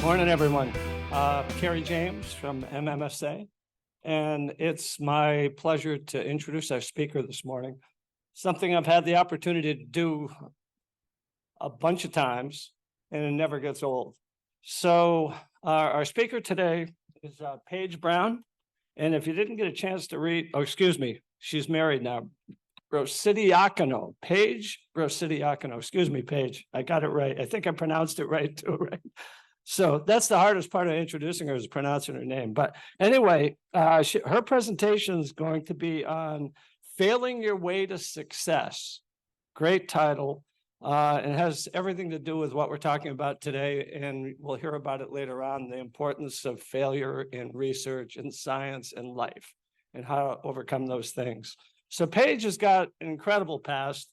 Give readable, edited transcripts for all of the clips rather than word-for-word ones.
Morning, everyone. Kerry James from MMSA, and it's my pleasure to introduce our speaker this morning. Something I've had the opportunity to do a bunch of times, and it never gets old. So our speaker today is Paige Brown, and if you didn't get a chance to read, oh, excuse me, she's married now. Brocidiacono, Paige Brocidiacono. Excuse me, Paige. I got it right. I think I pronounced it right too, right? So that's the hardest part of introducing her, is pronouncing her name. But anyway, her presentation is going to be on failing your way to success. Great title. It has everything to do with what we're talking about today, and we'll hear about it later on, the importance of failure in research and science and life and how to overcome those things. So Paige has got an incredible past.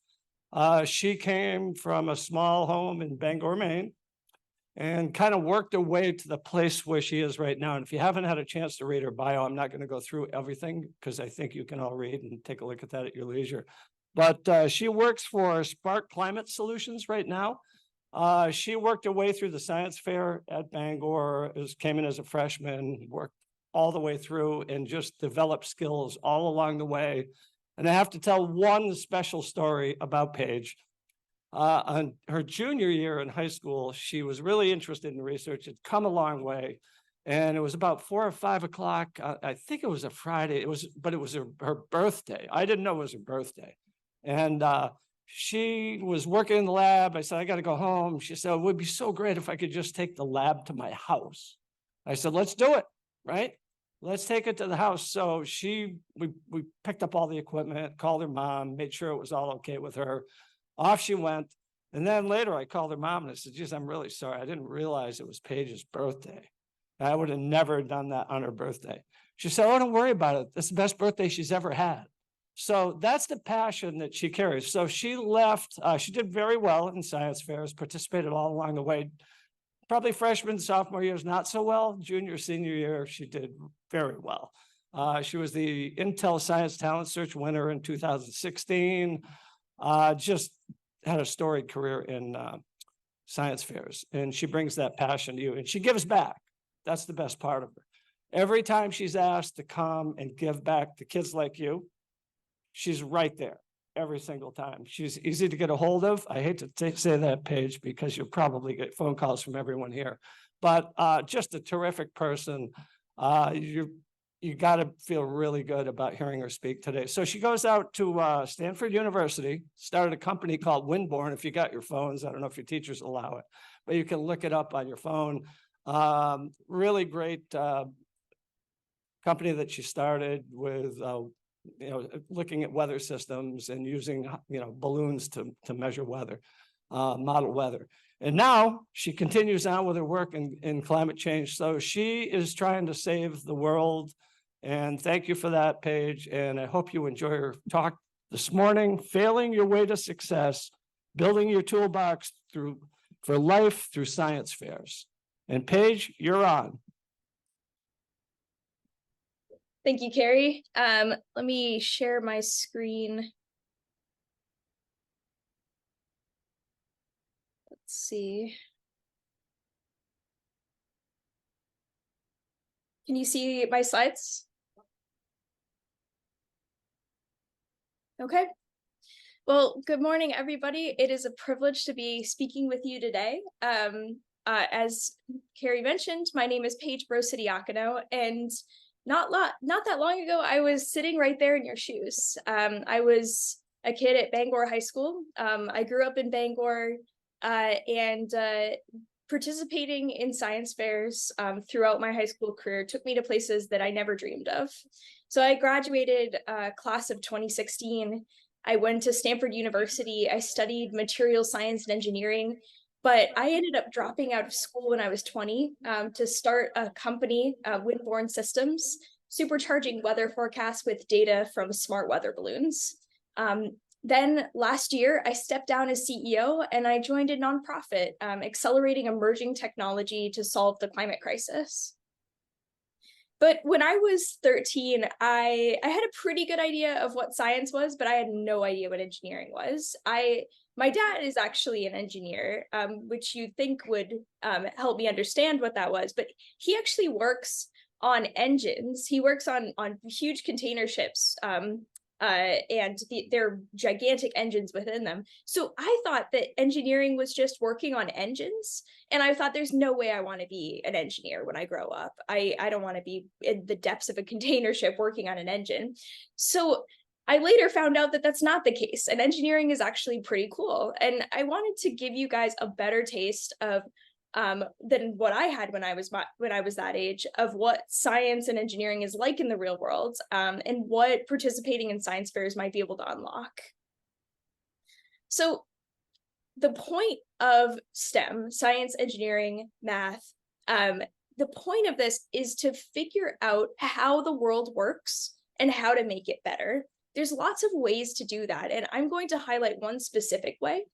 She came from a small home in Bangor, Maine, and kind of worked her way to the place where she is right now. And if you haven't had a chance to read her bio, I'm not going to go through everything because I think you can all read and take a look at that at your leisure. But she works for Spark Climate Solutions right now. She worked her way through the science fair at Bangor, came in as a freshman, worked all the way through and just developed skills all along the way. And I have to tell one special story about Paige. On her junior year in high school, she was really interested in research. It'd come a long way. And it was about 4 or 5 o'clock. I think it was a Friday. But it was her birthday. I didn't know it was her birthday. And she was working in the lab. I said, I got to go home. She said, it would be so great if I could just take the lab to my house. I said, let's do it, right? Let's take it to the house. So we picked up all the equipment, called her mom, made sure it was all okay with her. Off she went. And then later I called her mom and I said, geez, I'm really sorry. I didn't realize it was Paige's birthday. I would have never done that on her birthday. She said, oh, don't worry about it. That's the best birthday she's ever had. So that's the passion that she carries. So she left. She did very well in science fairs, participated all along the way. Probably freshman, sophomore years, not so well. Junior, senior year, she did very well. She was the Intel Science Talent Search winner in 2016. Just had a storied career in science fairs, and she brings that passion to you, and she gives back. That's the best part of her. Every time she's asked to come and give back to kids like you, she's right there every single time. She's easy to get a hold of. I hate to say that, Paige, because you'll probably get phone calls from everyone here, but just a terrific person. You got to feel really good about hearing her speak today. So she goes out to Stanford University, started a company called Windborne. If you got your phones, I don't know if your teachers allow it, but you can look it up on your phone. Really great company that she started with, looking at weather systems and using, balloons to measure weather, model weather. And now she continues on with her work in climate change. So she is trying to save the world. And thank you for that, Paige. And I hope you enjoy her talk this morning. Failing your way to success, building your toolbox for life through science fairs. And Paige, you're on. Thank you, Kerry. Let me share my screen. Let's see. Can you see my slides? Okay. Well, good morning, everybody. It is a privilege to be speaking with you today. As Kerry mentioned, my name is Paige Brocidiacono, and not that long ago, I was sitting right there in your shoes. I was a kid at Bangor High School. I grew up in Bangor and participating in science fairs throughout my high school career took me to places that I never dreamed of. So I graduated class of 2016. I went to Stanford University. I studied material science and engineering, but I ended up dropping out of school when I was 20 to start a company, Windborne Systems, supercharging weather forecasts with data from smart weather balloons. Then last year, I stepped down as CEO and I joined a nonprofit accelerating emerging technology to solve the climate crisis. But when I was 13, I had a pretty good idea of what science was, but I had no idea what engineering was. My dad is actually an engineer, which you'd think would help me understand what that was, but he actually works on engines. He works on huge container ships, and they're gigantic engines within them. So I thought that engineering was just working on engines. And I thought there's no way I want to be an engineer when I grow up. I don't want to be in the depths of a container ship working on an engine. So I later found out that that's not the case, and engineering is actually pretty cool. And I wanted to give you guys a better taste of than what I had when I was that age, of what science and engineering is like in the real world, and what participating in science fairs might be able to unlock. So the point of STEM, science, engineering, math, the point of this is to figure out how the world works and how to make it better. There's lots of ways to do that, and I'm going to highlight one specific way,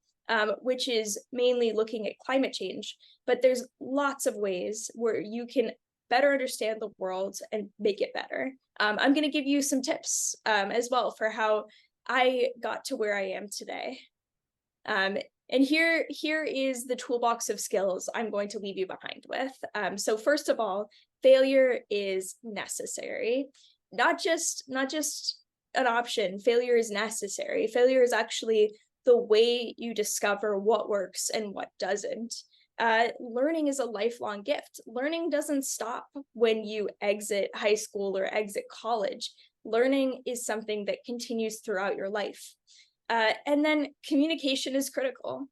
which is mainly looking at climate change. But there's lots of ways where you can better understand the world and make it better. I'm going to give you some tips as well for how I got to where I am today. And here is the toolbox of skills I'm going to leave you behind with. So first of all, failure is necessary. Not just an option. Failure is necessary. Failure is actually the way you discover what works and what doesn't. Learning is a lifelong gift. Learning doesn't stop when you exit high school or exit college. Learning is something that continues throughout your life. And then communication is critical.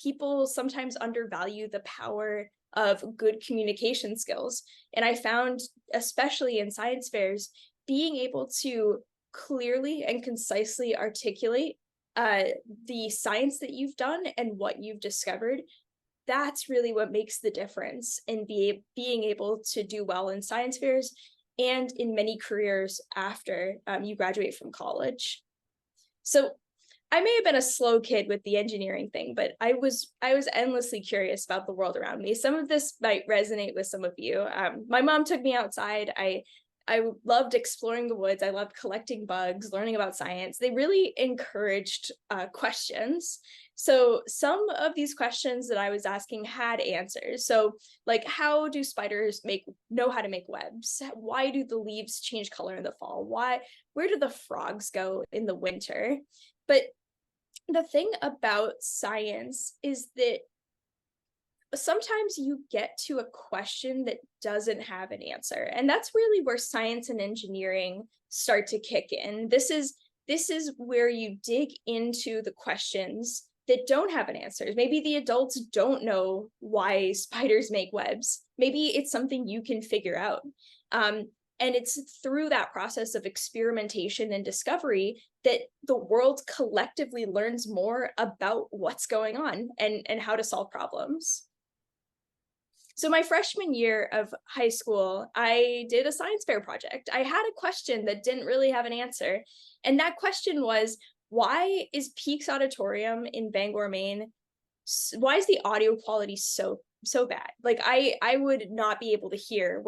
People sometimes undervalue the power of good communication skills. And I found, especially in science fairs, being able to clearly and concisely articulate the science that you've done and what you've discovered, that's really what makes the difference in being able to do well in science fairs and in many careers after you graduate from college. So I may have been a slow kid with the engineering thing, but I was endlessly curious about the world around me. Some of this might resonate with some of you. My mom took me outside. I loved exploring the woods. I loved collecting bugs, learning about science. They really encouraged questions. So some of these questions that I was asking had answers. So like, how do spiders know how to make webs? Why do the leaves change color in the fall? Where do the frogs go in the winter? But the thing about science is that sometimes you get to a question that doesn't have an answer. And that's really where science and engineering start to kick in. This is where you dig into the questions that don't have an answer. Maybe the adults don't know why spiders make webs. Maybe it's something you can figure out. And it's through that process of experimentation and discovery that the world collectively learns more about what's going on and how to solve problems. So my freshman year of high school, I did a science fair project. I had a question that didn't really have an answer. And that question was, why is Peaks Auditorium in Bangor, Maine, why is the audio quality so bad? Like I would not be able to hear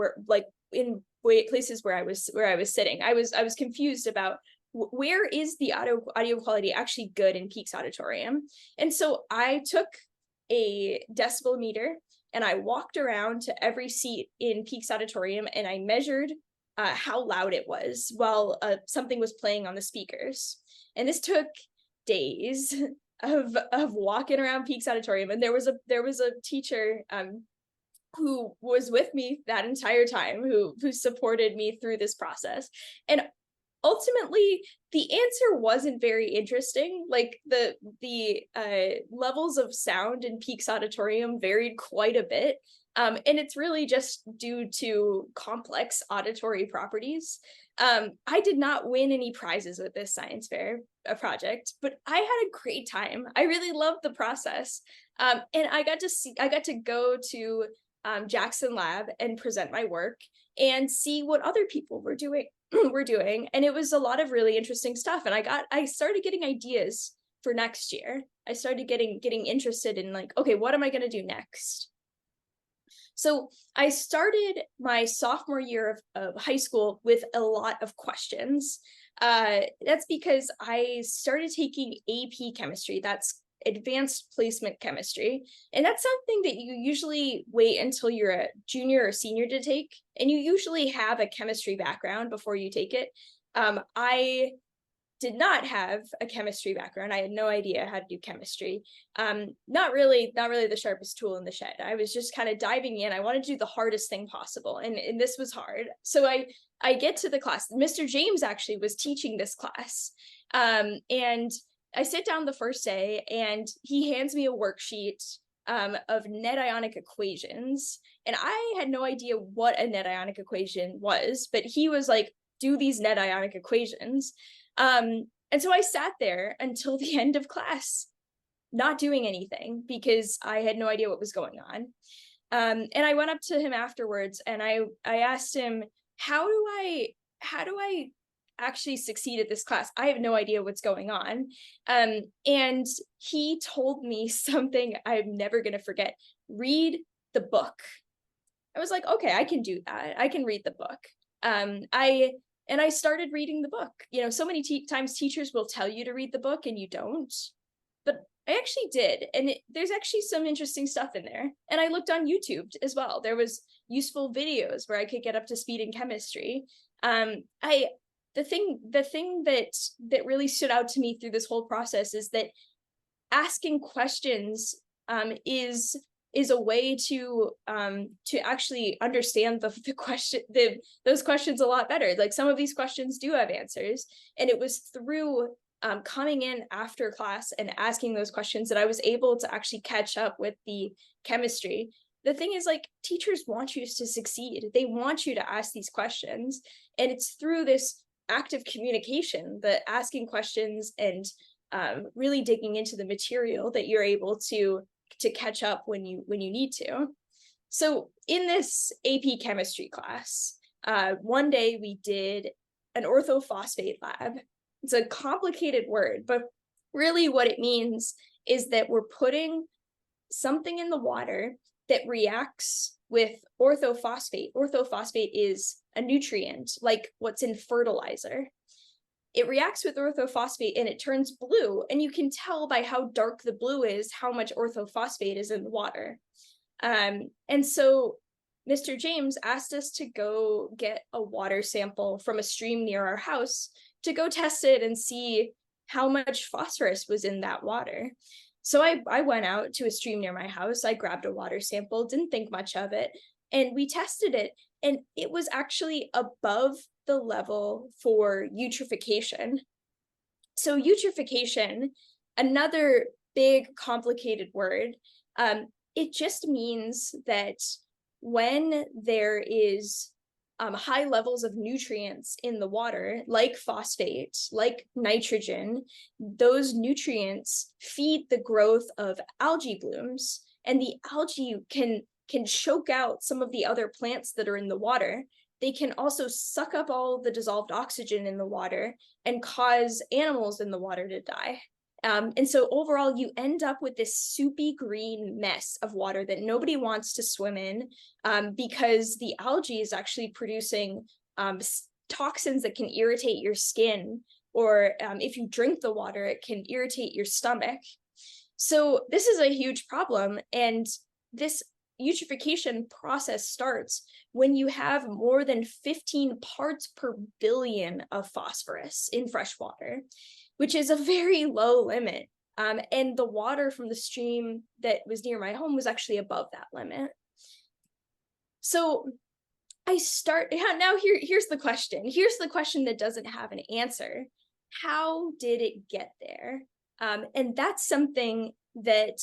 in places where I was sitting. I was confused about where is the audio quality actually good in Peaks Auditorium. And so I took a decibel meter and I walked around to every seat in Peaks Auditorium and I measured how loud it was while something was playing on the speakers. And this took days of walking around Peaks Auditorium. And there was a teacher who was with me that entire time, who supported me through this process. And ultimately, the answer wasn't very interesting. Like the levels of sound in Peaks Auditorium varied quite a bit. And it's really just due to complex auditory properties. I did not win any prizes with this science fair project, but I had a great time. I really loved the process. And I got to go to Jackson Lab and present my work and see what other people were doing. And it was a lot of really interesting stuff. And I started getting ideas for next year. I started getting interested in like, okay, what am I going to do next? So I started my sophomore year of high school with a lot of questions. That's because I started taking AP chemistry. That's advanced placement chemistry. And that's something that you usually wait until you're a junior or senior to take. And you usually have a chemistry background before you take it. I did not have a chemistry background. I had no idea how to do chemistry. Not really the sharpest tool in the shed. I was just kind of diving in. I wanted to do the hardest thing possible. And this was hard. So I get to the class. Mr. James actually was teaching this class. And I sit down the first day and he hands me a worksheet of net ionic equations. And I had no idea what a net ionic equation was, but he was like, do these net ionic equations. And so I sat there until the end of class, not doing anything because I had no idea what was going on. And I went up to him afterwards and I asked him, how do I actually succeed at this class? I have no idea what's going on. And he told me something I'm never going to forget. Read the book. I was like, okay, I can do that. I can read the book. And I started reading the book. You know, so many times teachers will tell you to read the book and you don't. But I actually did. And there's actually some interesting stuff in there. And I looked on YouTube as well. There was useful videos where I could get up to speed in chemistry. The thing that really stood out to me through this whole process is that asking questions is a way to actually understand those questions a lot better. Like some of these questions do have answers, and it was through coming in after class and asking those questions that I was able to actually catch up with the chemistry. The thing is, like, teachers want you to succeed. They want you to ask these questions, and it's through this active communication, the asking questions and really digging into the material that you're able to catch up when you need to. So in this AP chemistry class, one day we did an orthophosphate lab. It's a complicated word, but really what it means is that we're putting something in the water that reacts with orthophosphate. Orthophosphate is a nutrient, like what's in fertilizer. It reacts with orthophosphate and it turns blue. And you can tell by how dark the blue is, how much orthophosphate is in the water. And so Mr. James asked us to go get a water sample from a stream near our house to go test it and see how much phosphorus was in that water. So I went out to a stream near my house. I grabbed a water sample, didn't think much of it, and we tested it. And it was actually above the level for eutrophication. So eutrophication, another big complicated word, it just means that when there is high levels of nutrients in the water, like phosphate, like nitrogen, those nutrients feed the growth of algae blooms, and the algae can choke out some of the other plants that are in the water. They can also suck up all the dissolved oxygen in the water and cause animals in the water to die. And so overall, you end up with this soupy green mess of water that nobody wants to swim in because the algae is actually producing toxins that can irritate your skin, or if you drink the water, it can irritate your stomach. So this is a huge problem, and this eutrophication process starts when you have more than 15 parts per billion of phosphorus in fresh water, which is a very low limit. And the water from the stream that was near my home was actually above that limit. So here's the question. Here's the question that doesn't have an answer. How did it get there? And that's something that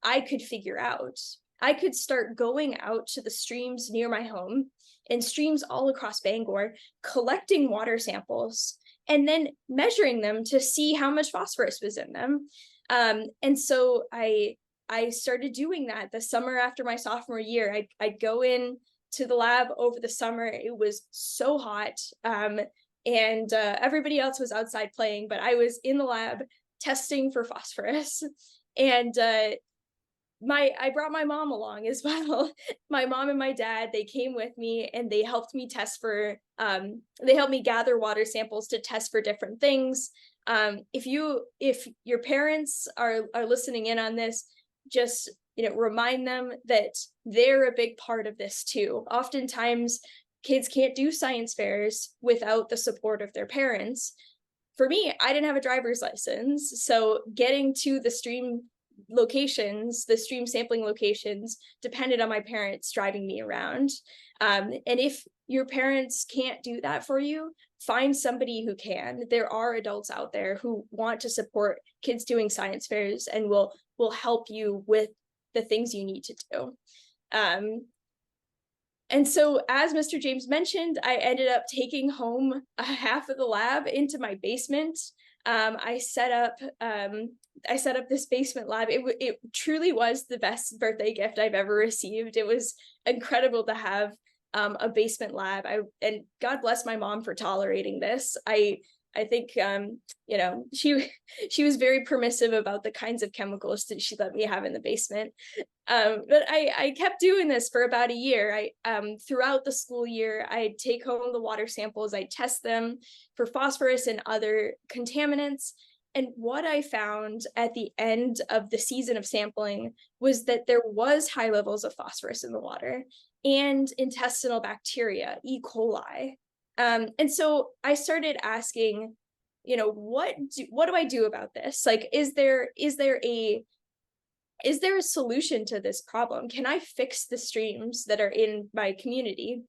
I could figure out. I could start going out to the streams near my home and streams all across Bangor, collecting water samples, and then measuring them to see how much phosphorus was in them. And so I started doing that the summer after my sophomore year. I'd go in to the lab over the summer. It was so hot, and everybody else was outside playing, but I was in the lab testing for phosphorus. And I brought my mom along as well. My mom and my dad, they came with me and they helped me they helped me gather water samples to test for different things. If your parents are listening in on this, just, remind them that they're a big part of this too. Oftentimes kids can't do science fairs without the support of their parents. For me, I didn't have a driver's license, so getting to the stream sampling locations depended on my parents driving me around. And if your parents can't do that for you, find somebody who can. There are adults out there who want to support kids doing science fairs and will help you with the things you need to do. And so, as Mr. James mentioned, I ended up taking home a half of the lab into my basement. I set up this basement lab. It truly was the best birthday gift I've ever received. It was incredible to have a basement lab. And God bless my mom for tolerating this. I think she was very permissive about the kinds of chemicals that she let me have in the basement. But I kept doing this for about a year. Throughout the school year, I'd take home the water samples, I'd test them for phosphorus and other contaminants. And what I found at the end of the season of sampling was that there was high levels of phosphorus in the water and intestinal bacteria, E. coli. And so I started asking, what do I do about this? Like, is there a solution to this problem? Can I fix the streams that are in my community?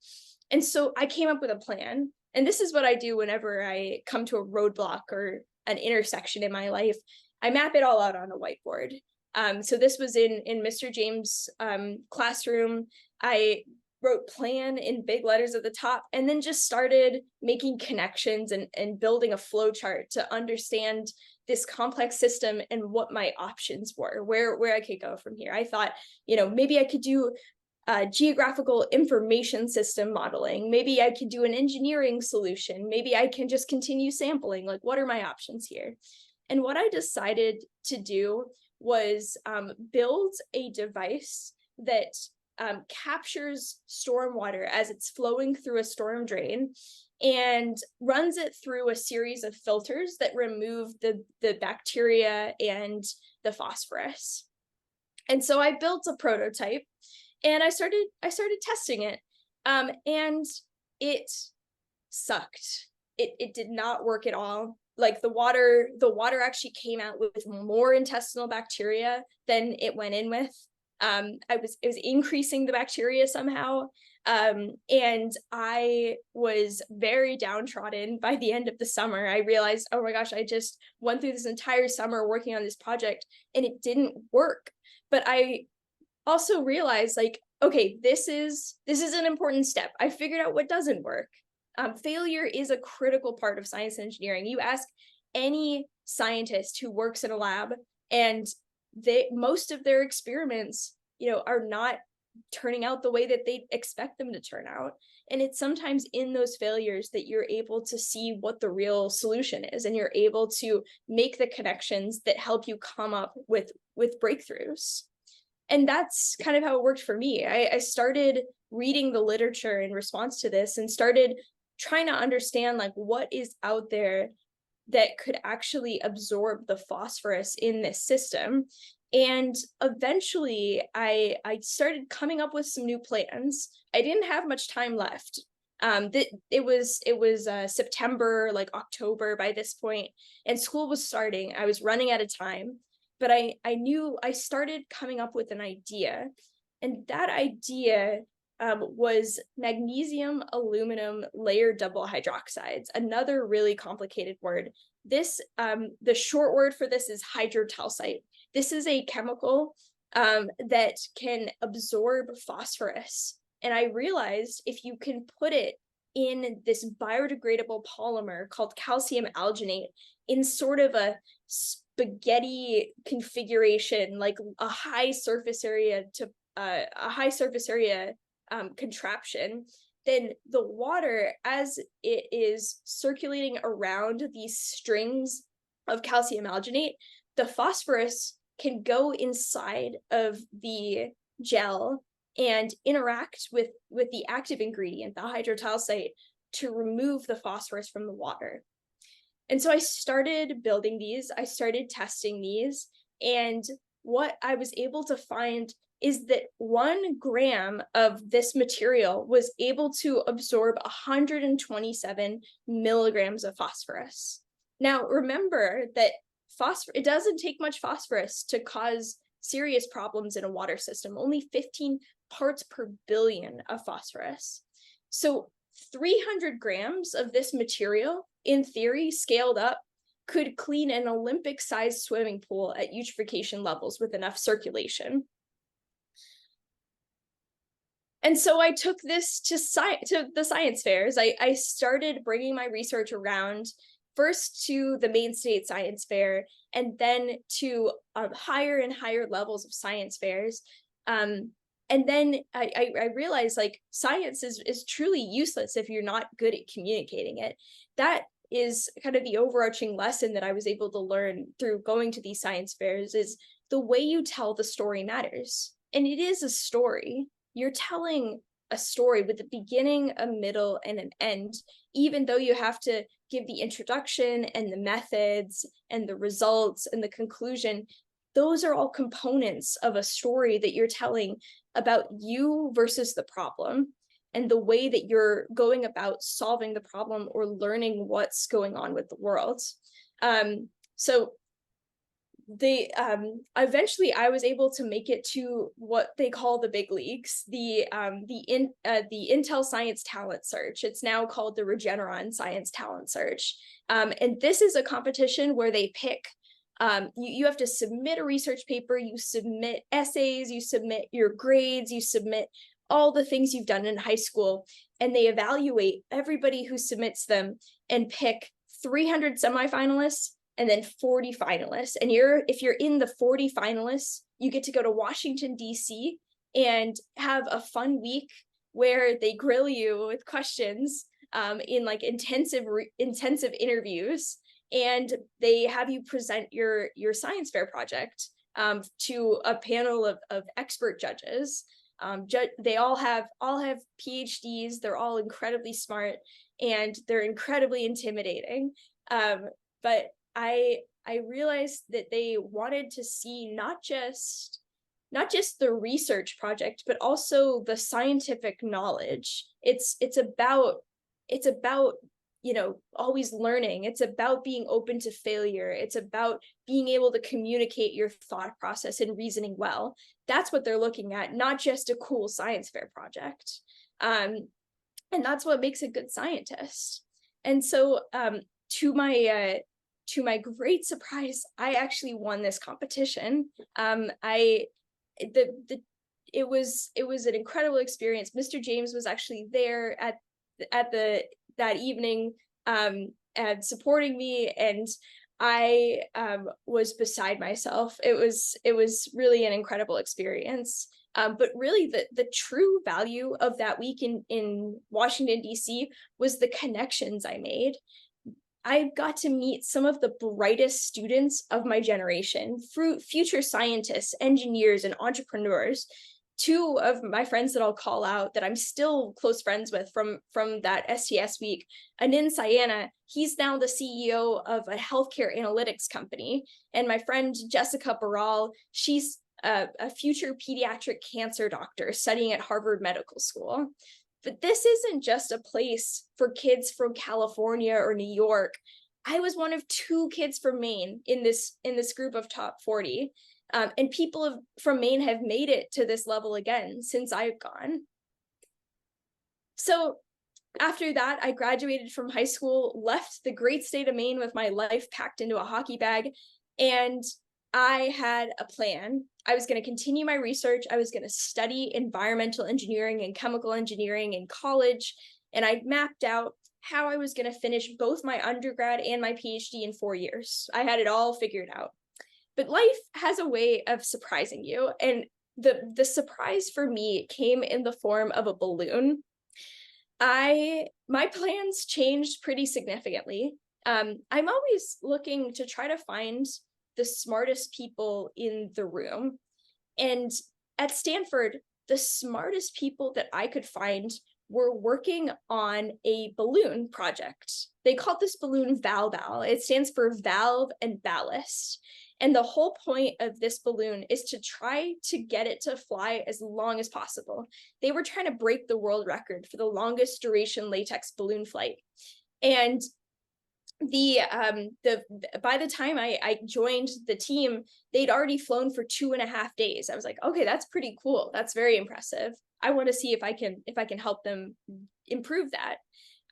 And so I came up with a plan. And this is what I do whenever I come to a roadblock or an intersection in my life. I map it all out on a whiteboard. So this was in Mr. James' classroom. I wrote plan in big letters at the top, and then just started making connections and building a flow chart to understand this complex system and what my options were, where I could go from here. I thought, maybe I could do geographical information system modeling. Maybe I could do an engineering solution. Maybe I can just continue sampling. Like, what are my options here? And what I decided to do was build a device that captures stormwater as it's flowing through a storm drain and runs it through a series of filters that remove the bacteria and the phosphorus. And so I built a prototype and I started testing it. And it sucked. It did not work at all. Like, the water actually came out with more intestinal bacteria than it went in with. It was increasing the bacteria somehow. And I was very downtrodden by the end of the summer. I realized, oh my gosh, I just went through this entire summer working on this project and it didn't work. But I also realized, like, okay, this is an important step. I figured out what doesn't work. Failure is a critical part of science and engineering. You ask any scientist who works in a lab, and most of their experiments, are not turning out the way that they expect them to turn out. And it's sometimes in those failures that you're able to see what the real solution is, and you're able to make the connections that help you come up with breakthroughs. And that's kind of how it worked for me. I started reading the literature in response to this and started trying to understand, like, what is out there that could actually absorb the phosphorus in this system. And eventually I started coming up with some new plans. I didn't have much time left. It was September, like October by this point, and school was starting. I was running out of time, but I knew I started coming up with an idea. And that idea was magnesium aluminum layered double hydroxides, another really complicated word. This, the short word for this is hydrotelsite. This is a chemical that can absorb phosphorus. And I realized if you can put it in this biodegradable polymer called calcium alginate in sort of a spaghetti configuration, like a high surface area contraption, then the water, as it is circulating around these strings of calcium alginate, the phosphorus can go inside of the gel and interact with the active ingredient, the hydrotelsate, to remove the phosphorus from the water. And so I started building these, I started testing these, and what I was able to find is that 1 gram of this material was able to absorb 127 milligrams of phosphorus. Now, remember that it doesn't take much phosphorus to cause serious problems in a water system, only 15 parts per billion of phosphorus. So 300 grams of this material, in theory, scaled up, could clean an Olympic-sized swimming pool at eutrophication levels with enough circulation. And so I took this to the science fairs. I started bringing my research around, first to the Maine State Science Fair, and then to higher and higher levels of science fairs. And then I realized, like, science is truly useless if you're not good at communicating it. That is kind of the overarching lesson that I was able to learn through going to these science fairs, is the way you tell the story matters. And it is a story. You're telling a story with a beginning, a middle, and an end, even though you have to give the introduction and the methods and the results and the conclusion. Those are all components of a story that you're telling about you versus the problem, and the way that you're going about solving the problem or learning what's going on with the world. So eventually I was able to make it to what they call the big leagues, the Intel Science Talent Search. It's now called the Regeneron Science Talent Search. And this is a competition where they pick, you have to submit a research paper, you submit essays, you submit your grades, you submit all the things you've done in high school, and they evaluate everybody who submits them and pick 300 semifinalists and then 40 finalists. And if you're in the 40 finalists, you get to go to Washington, D.C. and have a fun week where they grill you with questions in like intensive interviews, and they have you present your science fair project to a panel of expert judges. They all have PhDs. They're all incredibly smart, and they're incredibly intimidating. But I realized that they wanted to see not just the research project, but also the scientific knowledge. It's about always learning. It's about being open to failure. It's about being able to communicate your thought process and reasoning well. That's what they're looking at, not just a cool science fair project. And that's what makes a good scientist. And so to my great surprise, I actually won this competition. It was an incredible experience. Mr. James was actually there at that evening and supporting me, and I was beside myself. It was really an incredible experience. But really the true value of that week in Washington, D.C. was the connections I made. I got to meet some of the brightest students of my generation, future scientists, engineers, and entrepreneurs. 2 of my friends that I'll call out that I'm still close friends with from that STS week, Anin Sayana, he's now the CEO of a healthcare analytics company. And my friend Jessica Baral, she's a future pediatric cancer doctor studying at Harvard Medical School. But this isn't just a place for kids from California or New York. I was one of 2 kids from Maine in this group of top 40. And people from Maine have made it to this level again since I've gone. So after that, I graduated from high school, left the great state of Maine with my life packed into a hockey bag, and I had a plan. I was going to continue my research. I was going to study environmental engineering and chemical engineering in college, and I mapped out how I was going to finish both my undergrad and my PhD in 4 years. I had it all figured out. But life has a way of surprising you, and the surprise for me came in the form of a balloon. My plans changed pretty significantly. I'm always looking to try to find the smartest people in the room. And at Stanford, the smartest people that I could find were working on a balloon project. They called this balloon VALVAL. It stands for valve and ballast. And the whole point of this balloon is to try to get it to fly as long as possible. They were trying to break the world record for the longest duration latex balloon flight. And by the time I joined the team, they'd already flown for 2.5 days. I was like, okay, that's pretty cool. That's very impressive. I want to see if I can help them improve that.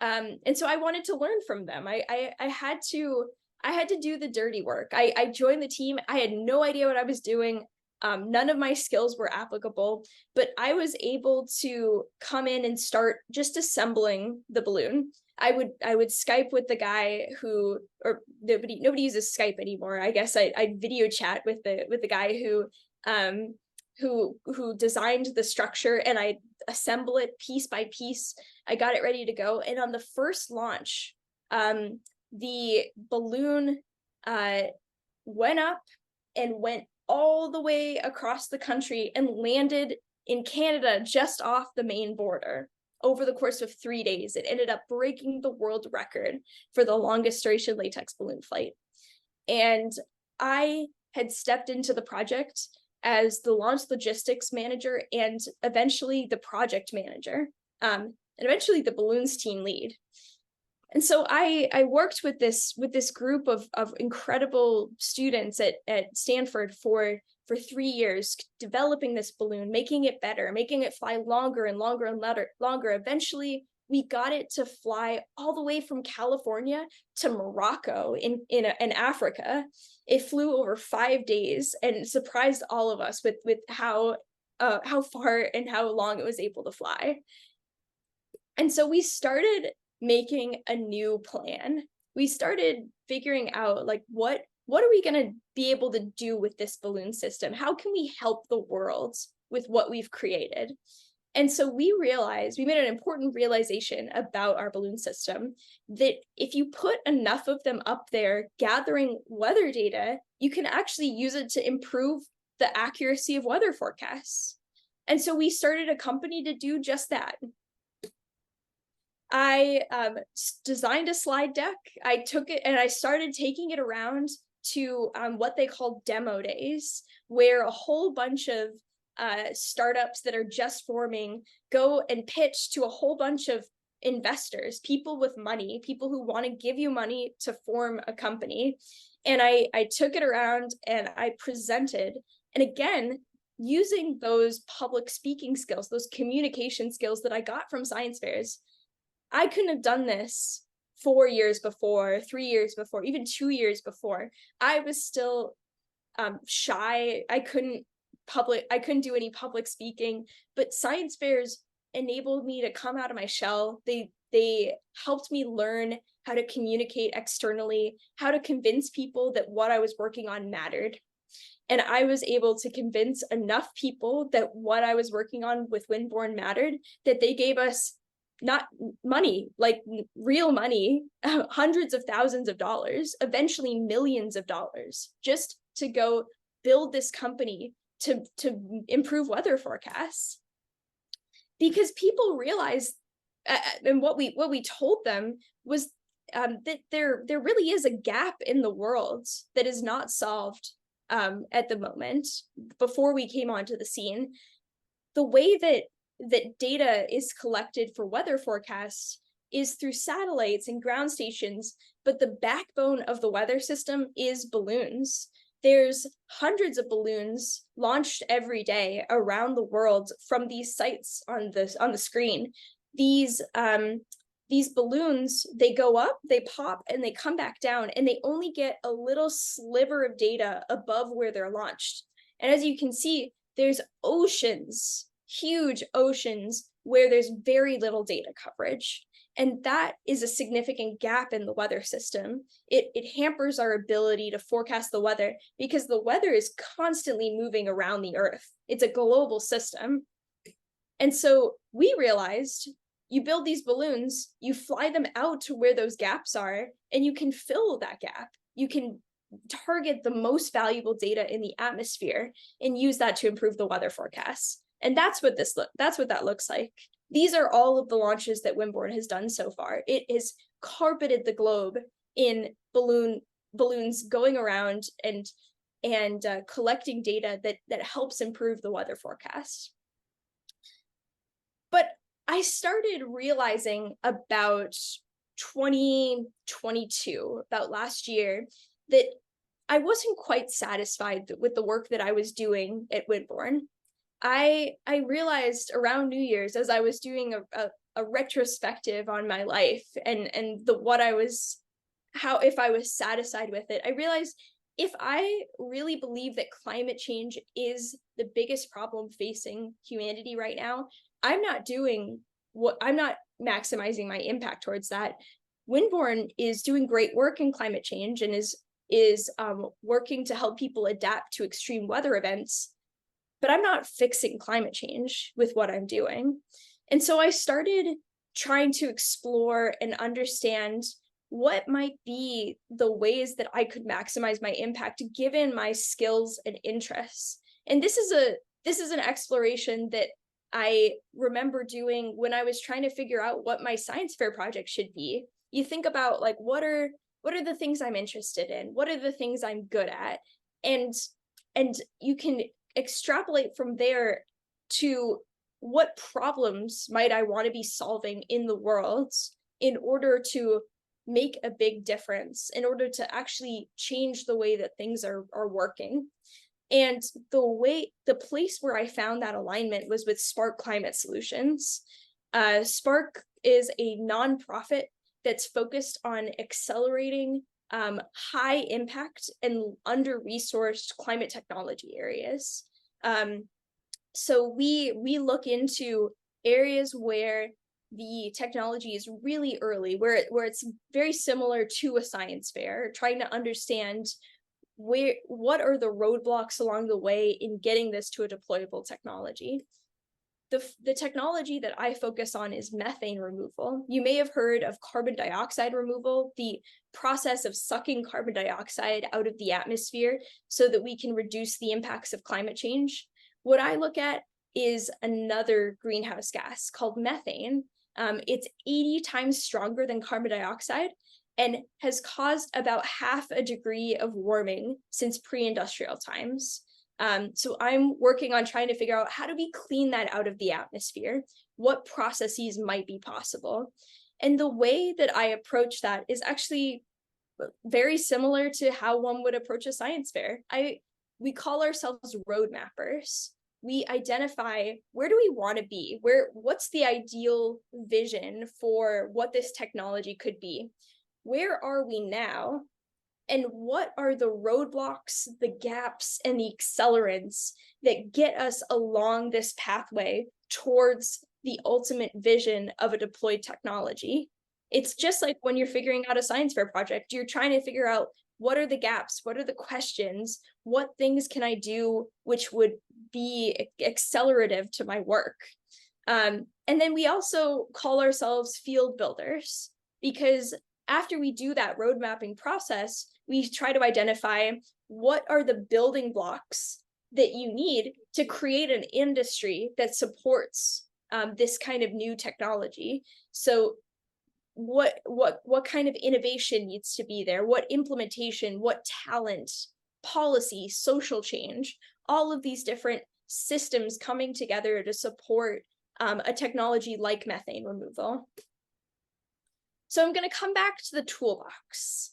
And so I wanted to learn from them. I had to do the dirty work. I joined the team. I had no idea what I was doing. None of my skills were applicable, but I was able to come in and start just assembling the balloon. I would Skype with the guy or nobody uses Skype anymore. I guess I'd video chat with the guy who designed the structure, and I assemble it piece by piece. I got it ready to go. And on the first launch, the balloon went up and went all the way across the country and landed in Canada just off the Maine border. Over the course of 3 days, it ended up breaking the world record for the longest duration latex balloon flight. And I had stepped into the project as the launch logistics manager and eventually the project manager, and eventually the balloons team lead. And so I worked with this group of incredible students at Stanford for 3 years, developing this balloon, making it better, making it fly longer and longer and longer. Eventually, we got it to fly all the way from California to Morocco in Africa. It flew over 5 days and surprised all of us with how far and how long it was able to fly. And so we started making a new plan. We started figuring out, like, what are we going to be able to do with this balloon system? How can we help the world with what we've created? And so we made an important realization about our balloon system, that if you put enough of them up there gathering weather data, you can actually use it to improve the accuracy of weather forecasts. And so we started a company to do just that. I designed a slide deck. I took it and I started taking it around to what they call demo days, where a whole bunch of startups that are just forming go and pitch to a whole bunch of investors, people with money, people who want to give you money to form a company. And I took it around and I presented. And again, using those public speaking skills, those communication skills that I got from science fairs, I couldn't have done this 4 years before, 3 years before, even 2 years before. I was still shy. I couldn't do any public speaking, but science fairs enabled me to come out of my shell. They helped me learn how to communicate externally, how to convince people that what I was working on mattered. And I was able to convince enough people that what I was working on with Windborne mattered, that they gave us not money, like real money, hundreds of thousands of dollars, eventually millions of dollars, just to go build this company to improve weather forecasts. Because people realized, and what we told them was that there really is a gap in the world that is not solved at the moment. Before we came onto the scene, the way that data is collected for weather forecasts is through satellites and ground stations, but the backbone of the weather system is balloons. There's hundreds of balloons launched every day around the world from these sites on the screen. These balloons, they go up, they pop, and they come back down, and they only get a little sliver of data above where they're launched. And as you can see, there's oceans, huge oceans, where there's very little data coverage. And that is a significant gap in the weather system. It hampers our ability to forecast the weather, because the weather is constantly moving around the Earth. It's a global system. And so we realized, you build these balloons, you fly them out to where those gaps are, and you can fill that gap. You can target the most valuable data in the atmosphere and use that to improve the weather forecasts. And that's what that looks like. These are all of the launches that Windborne has done so far. It has carpeted the globe in balloons going around and collecting data that helps improve the weather forecast. But I started realizing about 2022, about last year, that I wasn't quite satisfied with the work that I was doing at Windborne. I realized around New Year's, as I was doing a retrospective on my life and if I was satisfied with it, I realized if I really believe that climate change is the biggest problem facing humanity right now, I'm not maximizing my impact towards that. Windborne is doing great work in climate change and is working to help people adapt to extreme weather events, but I'm not fixing climate change with what I'm doing. And so I started trying to explore and understand what might be the ways that I could maximize my impact given my skills and interests. And this is an exploration that I remember doing when I was trying to figure out what my science fair project should be. You think about like, what are the things I'm interested in? What are the things I'm good at? And you can extrapolate from there to what problems might I want to be solving in the world in order to make a big difference, in order to actually change the way that things are working. And the place where I found that alignment was with Spark Climate Solutions. Spark is a nonprofit that's focused on accelerating high impact and under-resourced climate technology areas. So we look into areas where the technology is really early, where it's very similar to a science fair, trying to understand what are the roadblocks along the way in getting this to a deployable technology. The technology that I focus on is methane removal. You may have heard of carbon dioxide removal, the process of sucking carbon dioxide out of the atmosphere so that we can reduce the impacts of climate change. What I look at is another greenhouse gas called methane. It's 80 times stronger than carbon dioxide and has caused about 0.5 degree of warming since pre-industrial times. So I'm working on trying to figure out how do we clean that out of the atmosphere? What processes might be possible? And the way that I approach that is actually very similar to how one would approach a science fair. We call ourselves road mappers. We identify where do we want to be? What's the ideal vision for what this technology could be? Where are we now? And what are the roadblocks, the gaps, and the accelerants that get us along this pathway towards the ultimate vision of a deployed technology? It's just like when you're figuring out a science fair project, you're trying to figure out what are the gaps, what are the questions, what things can I do which would be accelerative to my work? And then we also call ourselves field builders, because after we do that road mapping process, we try to identify what are the building blocks that you need to create an industry that supports this kind of new technology. So what kind of innovation needs to be there? What implementation, what talent, policy, social change, all of these different systems coming together to support a technology like methane removal. So I'm going to come back to the toolbox.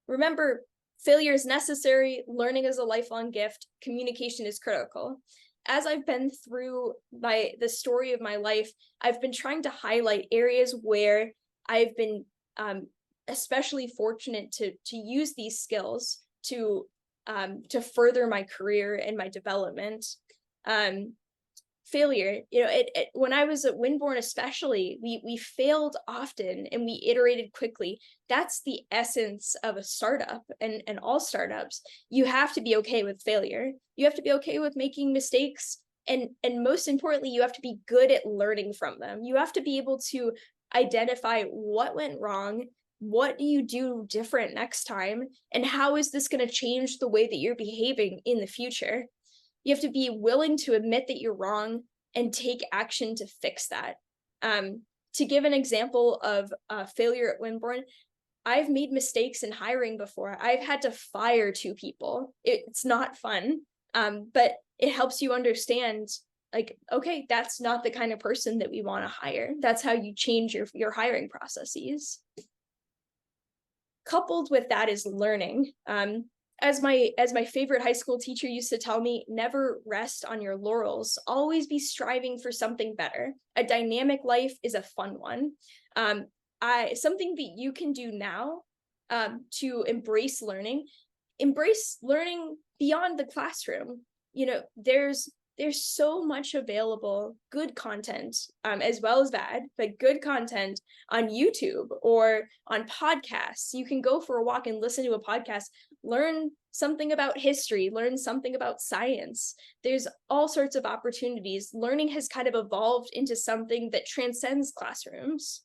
Remember, failure is necessary, learning is a lifelong gift, communication is critical. As I've been through the story of my life, I've been trying to highlight areas where I've been especially fortunate to use these skills to further my career and my development. Failure, when I was at Windborne especially, we failed often and we iterated quickly. That's the essence of a startup and all startups. You have to be okay with failure. You have to be okay with making mistakes. And most importantly, you have to be good at learning from them. You have to be able to identify what went wrong, what do you do different next time? And how is this going to change the way that you're behaving in the future? You have to be willing to admit that you're wrong and take action to fix that. To give an example of failure at Winborn, I've made mistakes in hiring before. I've had to fire 2 people. It's not fun, but it helps you understand, like, okay, that's not the kind of person that we want to hire. That's how you change your hiring processes. Coupled with that is learning. As my favorite high school teacher used to tell me, never rest on your laurels. Always be striving for something better. A dynamic life is a fun one. Something that you can do now to embrace learning beyond the classroom. You know, there's so much available good content, as well as bad, but good content on YouTube or on podcasts. You can go for a walk and listen to a podcast, learn something about history, learn something about science. There's all sorts of opportunities. Learning has kind of evolved into something that transcends classrooms.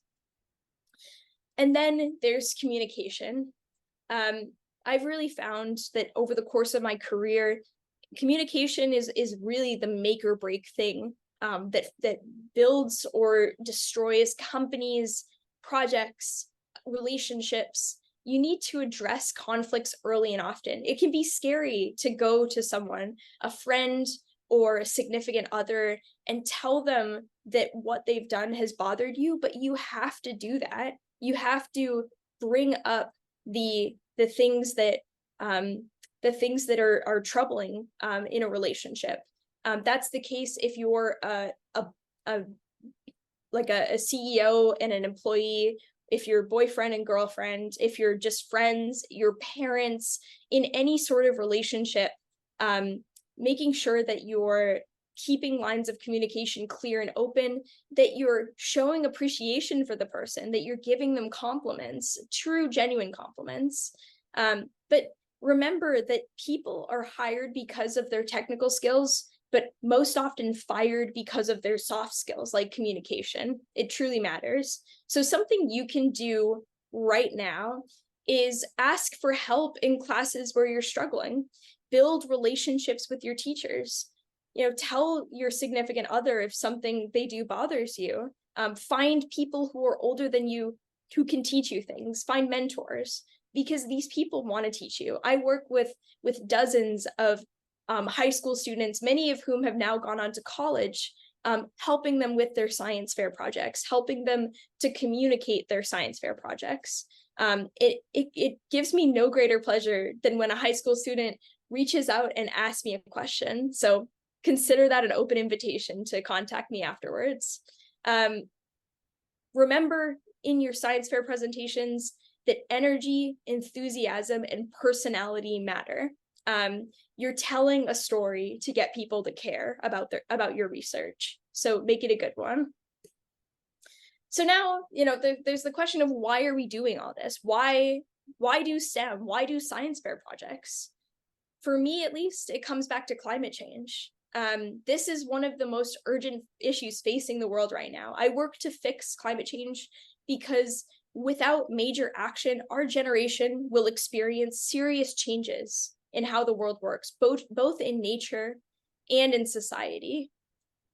And then there's communication. I've really found that over the course of my career, communication is really the make or break thing that builds or destroys companies, projects, relationships. You need to address conflicts early and often. It can be scary to go to someone, a friend or a significant other, and tell them that what they've done has bothered you, but you have to do that. You have to bring up the things that are troubling in a relationship. That's the case if you're a CEO and an employee, if you're boyfriend and girlfriend, if you're just friends, your parents, in any sort of relationship, making sure that you're keeping lines of communication clear and open, that you're showing appreciation for the person, that you're giving them compliments, true, genuine compliments. But remember that people are hired because of their technical skills, but most often fired because of their soft skills, like communication. It truly matters. So something you can do right now is ask for help in classes where you're struggling. Build relationships with your teachers. You know, tell your significant other if something they do bothers you. Find people who are older than you who can teach you things. Find mentors, because these people want to teach you. I work with dozens of high school students, many of whom have now gone on to college, helping them with their science fair projects, helping them to communicate their science fair projects. It gives me no greater pleasure than when a high school student reaches out and asks me a question. So consider that an open invitation to contact me afterwards. Remember in your science fair presentations that energy, enthusiasm, and personality matter. You're telling a story to get people to care about your research. So make it a good one. So now, you know, there's the question of, why are we doing all this? Why do STEM? Why do science fair projects? For me, at least, it comes back to climate change. This is one of the most urgent issues facing the world right now. I work to fix climate change because without major action, our generation will experience serious changes in how the world works, both in nature and in society.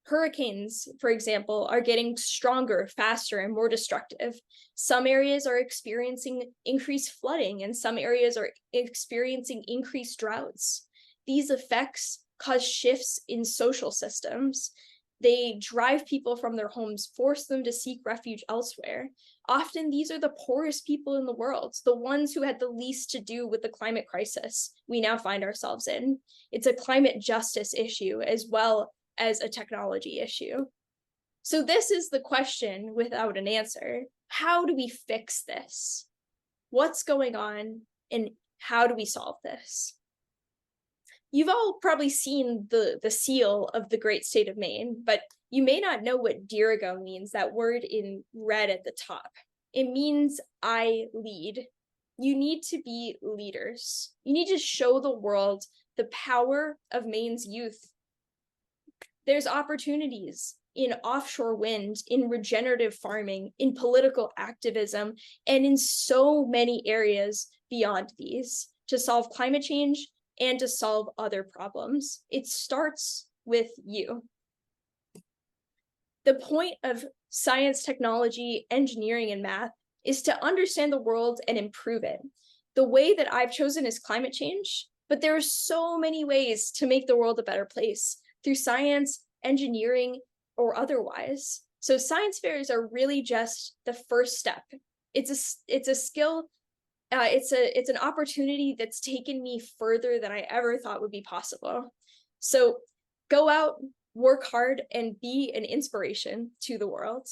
Hurricanes, for example, are getting stronger, faster, and more destructive. Some areas are experiencing increased flooding, and some areas are experiencing increased droughts. These effects cause shifts in social systems. They drive people from their homes, force them to seek refuge elsewhere. Often these are the poorest people in the world, the ones who had the least to do with the climate crisis we now find ourselves in. It's a climate justice issue as well as a technology issue. So this is the question without an answer. How do we fix this? What's going on, and how do we solve this? You've all probably seen the seal of the great state of Maine, but you may not know what dirigo means, that word in red at the top. It means I lead. You need to be leaders. You need to show the world the power of Maine's youth. There's opportunities in offshore wind, in regenerative farming, in political activism, and in so many areas beyond these to solve climate change and to solve other problems. It starts with you. The point of science, technology, engineering, and math is to understand the world and improve it. The way that I've chosen is climate change, but there are so many ways to make the world a better place through science, engineering, or otherwise. So science fairs are really just the first step. It's a skill. It's an opportunity that's taken me further than I ever thought would be possible. So go out, work hard, and be an inspiration to the world.